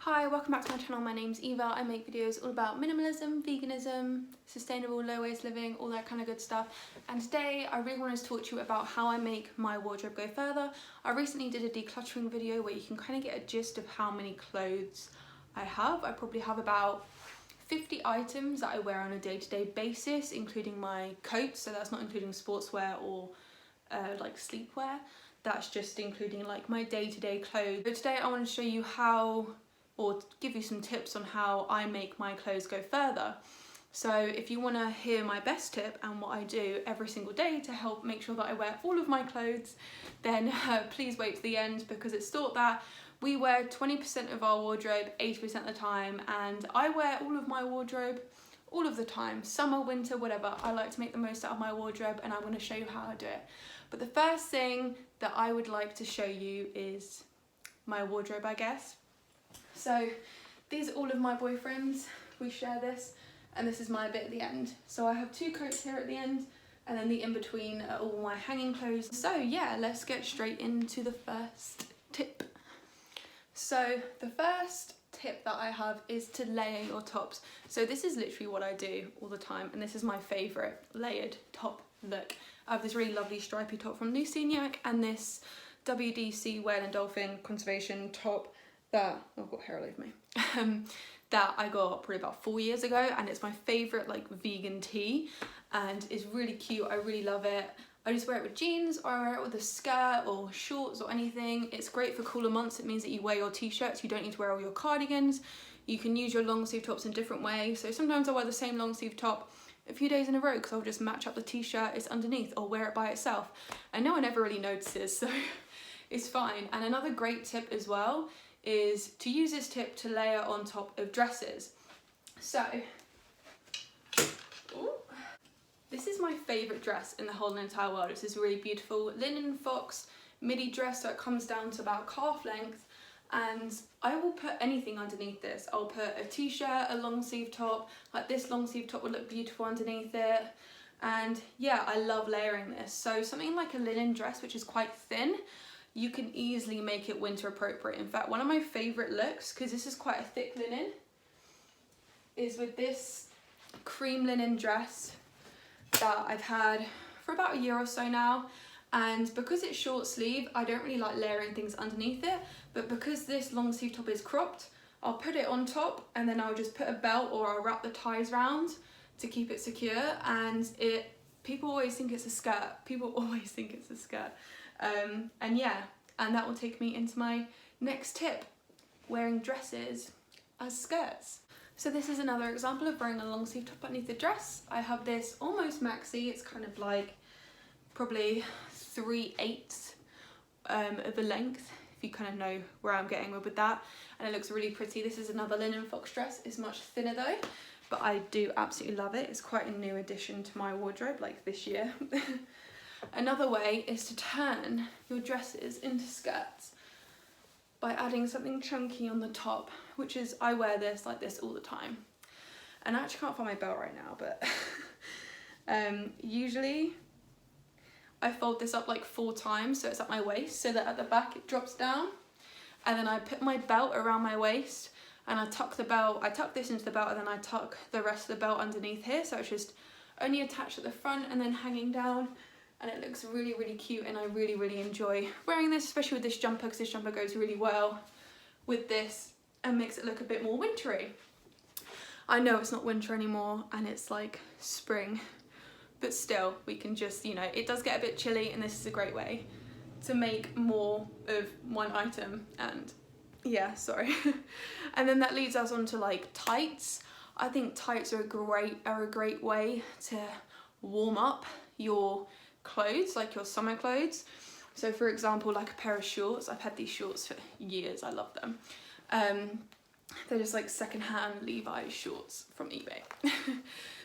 Hi, welcome back to my channel. My name's Eva. I make videos all about minimalism, veganism, sustainable, low waste living, all that kind of good stuff. And today I really wanted to talk to you about how I make my wardrobe go further. I recently did a decluttering video where you can kind of get a gist of how many clothes I have. I probably have about 50 items that I wear on a day-to-day basis, including my coats, so that's not including sportswear or like sleepwear. That's just including like my day-to-day clothes. So today I want to show you how, or give you some tips on how I make my clothes go further. So if you want to hear my best tip and what I do every single day to help make sure that I wear all of my clothes, then please wait to the end, because it's thought that we wear 20% of our wardrobe 80% of the time, and I wear all of my wardrobe all of the time, summer, winter, whatever. I like to make the most out of my wardrobe, and I'm going to show you how I do it. But the first thing that I would like to show you is my wardrobe, I guess. So these are all of my boyfriends, we share this, and this is my bit at the end. So I have two coats here at the end, and then the in-between are all my hanging clothes. So yeah, let's get straight into the first tip. So the first tip that I have is to layer your tops. So this is literally what I do all the time, and this is my favourite layered top look. I have this really lovely stripy top from Lucignac and this WDC Whale and Dolphin Conservation top that, oh, I've got hair all over me, that I got probably about 4 years ago, and it's my favourite like vegan tee, and it's really cute. I really love it. I just wear it with jeans, or I wear it with a skirt or shorts or anything. It's great for cooler months. It means that you wear your t-shirts, you don't need to wear all your cardigans. You can use your long sleeve tops in different ways. So sometimes I wear the same long sleeve top a few days in a row because I'll just match up the t-shirt it's underneath, or wear it by itself, and no one ever really notices, so it's fine. And another great tip as well is to use this tip to layer on top of dresses. So this is my favourite dress in the whole entire world. It's this really beautiful linen fox midi dress, so it comes down to about calf length, and I will put anything underneath this. I'll put a t-shirt, a long sleeve top, like this long sleeve top would look beautiful underneath it. And yeah, I love layering this. So something like a linen dress, which is quite thin, you can easily make it winter appropriate. In fact, one of my favourite looks, because this is quite a thick linen, is with this cream linen dress that I've had for about a year or so now. And because it's short sleeve, I don't really like layering things underneath it, but because this long sleeve top is cropped, I'll put it on top, and then I'll just put a belt, or I'll wrap the ties round to keep it secure. And people always think it's a skirt. People always think it's a skirt. And yeah, and that will take me into my next tip, wearing dresses as skirts. So this is another example of wearing a long sleeve top underneath the dress. I have this almost maxi. It's kind of like probably 3/8 of the length, if you kind of know where I'm getting with that, and it looks really pretty. This is another linen fox dress. It's much thinner though, but I do absolutely love it. It's quite a new addition to my wardrobe, like this year. Another way is to turn your dresses into skirts by adding something chunky on the top, which is, I wear this like this all the time. And I actually can't find my belt right now, but usually I fold this up like 4 times so it's at my waist, so that at the back it drops down, and then I put my belt around my waist, and I tuck this into the belt, and then I tuck the rest of the belt underneath here, so it's just only attached at the front and then hanging down, and it looks really, really cute, and I really, really enjoy wearing this, especially with this jumper, because this jumper goes really well with this and makes it look a bit more wintry. I know it's not winter anymore and it's like spring, but still, we can just, you know, it does get a bit chilly, and this is a great way to make more of one item. And yeah, sorry. And then that leads us on to like tights. I think tights are a great way to warm up your clothes, like your summer clothes. So for example, like a pair of shorts. I've had these shorts for years. I love them. They're just like secondhand Levi's shorts from eBay.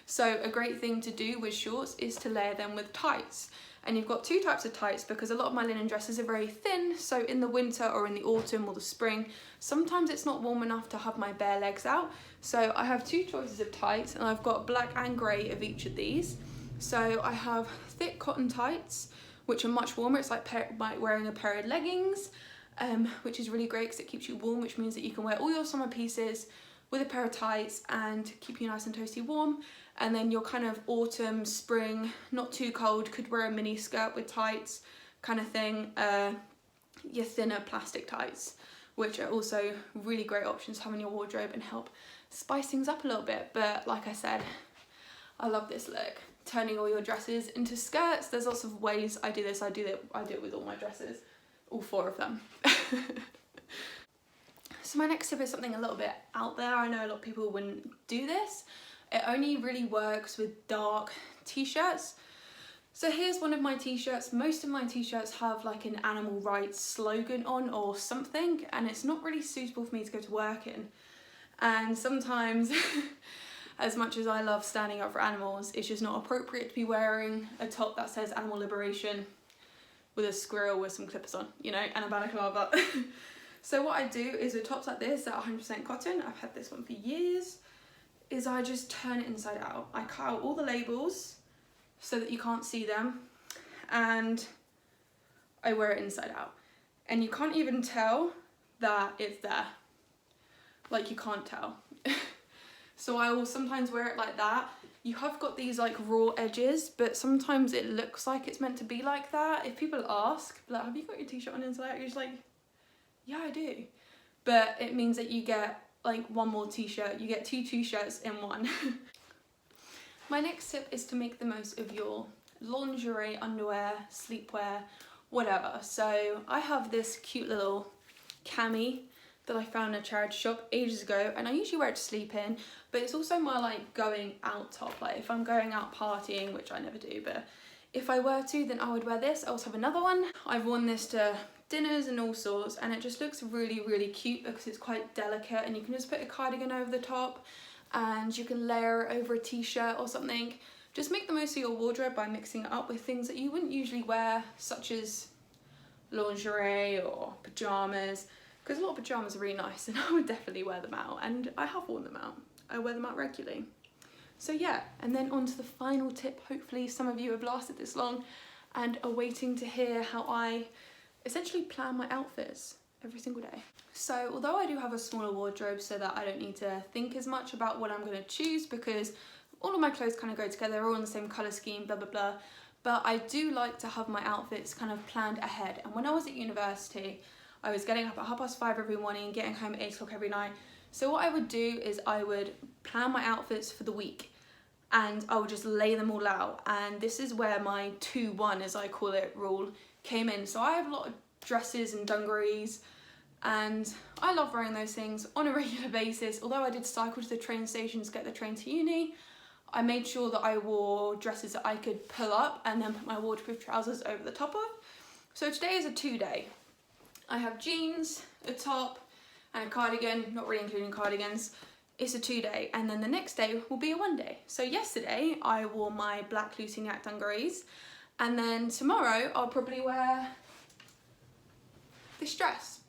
So a great thing to do with shorts is to layer them with tights. And you've got 2 types of tights, because a lot of my linen dresses are very thin. So in the winter or in the autumn or the spring, sometimes it's not warm enough to have my bare legs out. So I have 2 choices of tights, and I've got black and grey of each of these. So I have thick cotton tights, which are much warmer. It's like wearing a pair of leggings. which is really great because it keeps you warm, which means that you can wear all your summer pieces with a pair of tights and keep you nice and toasty warm. And then your kind of autumn, spring, not too cold, could wear a mini skirt with tights kind of thing, your thinner plastic tights, which are also really great options to have in your wardrobe and help spice things up a little bit. But like I said, I love this look, turning all your dresses into skirts. There's lots of ways I do this. I do it with all my dresses, all 4 of them. So my next tip is something a little bit out there. I know a lot of people wouldn't do this. It only really works with dark t-shirts. So here's one of my t-shirts. Most of my t-shirts have like an animal rights slogan on or something, and it's not really suitable for me to go to work in. And sometimes, as much as I love standing up for animals, it's just not appropriate to be wearing a top that says animal liberation with a squirrel with some clippers on, you know, and a balaclava. So what I do is with tops like this that are 100% cotton, I've had this one for years, is I just turn it inside out. I cut out all the labels so that you can't see them, and I wear it inside out. And you can't even tell that it's there. Like, you can't tell. So I will sometimes wear it like that. You have got these like raw edges, but sometimes it looks like it's meant to be like that. If people ask, like, have you got your t-shirt on inside out? You're just like, yeah, I do. But it means that you get like one more t-shirt. You get 2 t-shirts in one. My next tip is to make the most of your lingerie, underwear, sleepwear, whatever. So I have this cute little cami that I found in a charity shop ages ago, and I usually wear it to sleep in, but it's also my like going out top. Like if I'm going out partying, which I never do, but if I were to, then I would wear this. I also have another one. I've worn this to dinners and all sorts, and it just looks really, really cute because it's quite delicate, and you can just put a cardigan over the top and you can layer it over a t-shirt or something. Just make the most of your wardrobe by mixing it up with things that you wouldn't usually wear, such as lingerie or pajamas, because a lot of pajamas are really nice and I would definitely wear them out, and I have worn them out. I wear them out regularly. So yeah, and then on to the final tip. Hopefully some of you have lasted this long and are waiting to hear how I essentially plan my outfits every single day. So although I do have a smaller wardrobe so that I don't need to think as much about what I'm going to choose, because all of my clothes kind of go together, they're all in the same colour scheme, blah blah blah, but I do like to have my outfits kind of planned ahead. And when I was at university, I was getting up at 5:30 every morning and getting home at 8 o'clock every night. So what I would do is I would plan my outfits for the week, and I would just lay them all out. And this is where my 2-1, as I call it, rule came in. So I have a lot of dresses and dungarees, and I love wearing those things on a regular basis. Although I did cycle to the train station to get the train to uni, I made sure that I wore dresses that I could pull up and then put my waterproof trousers over the top of. So today is a 2-day. I have jeans, a top, and a cardigan, not really including cardigans. It's a 2-day, and then the next day will be a 1-day. So yesterday I wore my black Lusignac dungarees, and then tomorrow I'll probably wear this dress,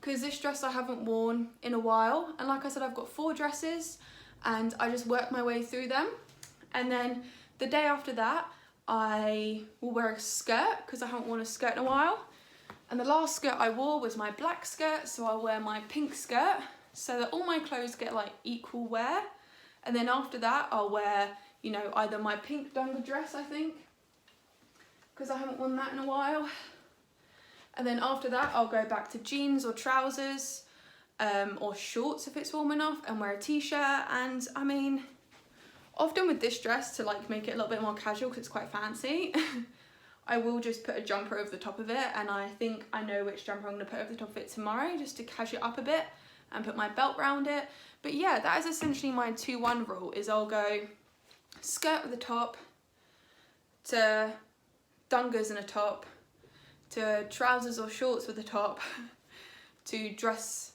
because this dress I haven't worn in a while, and like I said, I've got 4 dresses and I just work my way through them. And then the day after that I will wear a skirt, because I haven't worn a skirt in a while. And the last skirt I wore was my black skirt, so I'll wear my pink skirt so that all my clothes get like equal wear. And then after that I'll wear, you know, either my pink dunga dress, I think, because I haven't worn that in a while. And then after that I'll go back to jeans or trousers, or shorts if it's warm enough, and wear a t-shirt. And I mean, often with this dress, to like make it a little bit more casual because it's quite fancy, I will just put a jumper over the top of it, and I think I know which jumper I'm going to put over the top of it tomorrow, just to casual it up a bit and put my belt round it. But yeah, that is essentially my 2-1 rule, is I'll go skirt with a top, to dungas and a top, to trousers or shorts with a top, to dress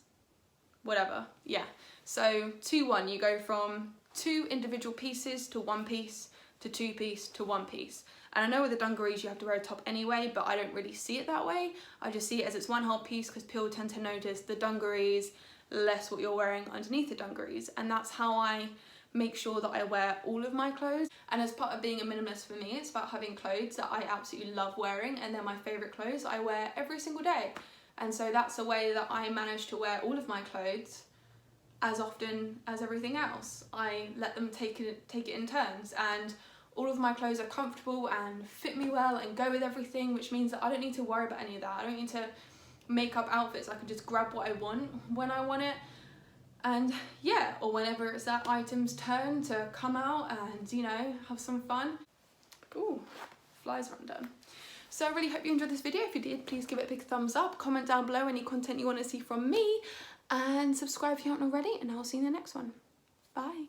whatever. Yeah, so 2-1, you go from 2 individual pieces to 1 piece to 2 piece to 1 piece. And I know with the dungarees you have to wear a top anyway, but I don't really see it that way. I just see it as it's 1 whole piece, because people tend to notice the dungarees less what you're wearing underneath the dungarees. And that's how I make sure that I wear all of my clothes. And as part of being a minimalist for me, it's about having clothes that I absolutely love wearing, and they're my favourite clothes I wear every single day. And so that's a way that I manage to wear all of my clothes as often as everything else. I let them take it in turns, and all of my clothes are comfortable and fit me well and go with everything, which means that I don't need to worry about any of that. I don't need to make up outfits. I can just grab what I want when I want it. And yeah, or whenever it's that item's turn to come out and, you know, have some fun. Ooh, flies are undone. So I really hope you enjoyed this video. If you did, please give it a big thumbs up, comment down below any content you want to see from me, and subscribe if you haven't already, and I'll see you in the next one. Bye.